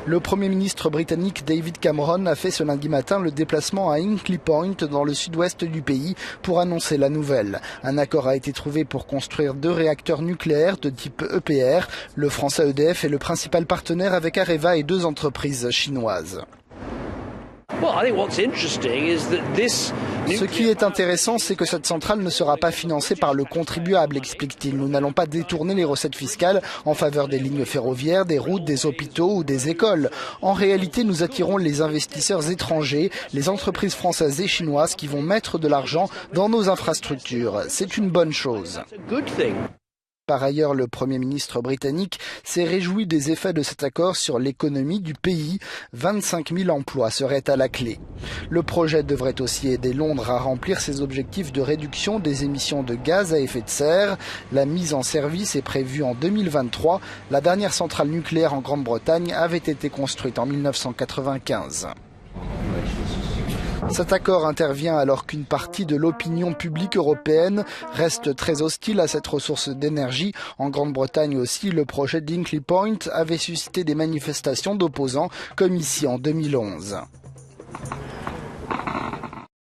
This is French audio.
Le Premier ministre britannique David Cameron a fait ce lundi matin le déplacement à Hinkley Point dans le sud-ouest du pays pour annoncer la nouvelle. Un accord a été trouvé pour construire 2 réacteurs nucléaires de type EPR. Le français EDF est le principal partenaire avec Areva et 2 entreprises chinoises. Ce qui est intéressant, c'est que cette centrale ne sera pas financée par le contribuable, explique-t-il. Nous n'allons pas détourner les recettes fiscales en faveur des lignes ferroviaires, des routes, des hôpitaux ou des écoles. En réalité, nous attirons les investisseurs étrangers, les entreprises françaises et chinoises qui vont mettre de l'argent dans nos infrastructures. C'est une bonne chose. Par ailleurs, le Premier ministre britannique s'est réjoui des effets de cet accord sur l'économie du pays. 25 000 emplois seraient à la clé. Le projet devrait aussi aider Londres à remplir ses objectifs de réduction des émissions de gaz à effet de serre. La mise en service est prévue en 2023. La dernière centrale nucléaire en Grande-Bretagne avait été construite en 1995. Cet accord intervient alors qu'une partie de l'opinion publique européenne reste très hostile à cette ressource d'énergie. En Grande-Bretagne aussi, le projet d'Hinkley Point avait suscité des manifestations d'opposants, comme ici en 2011.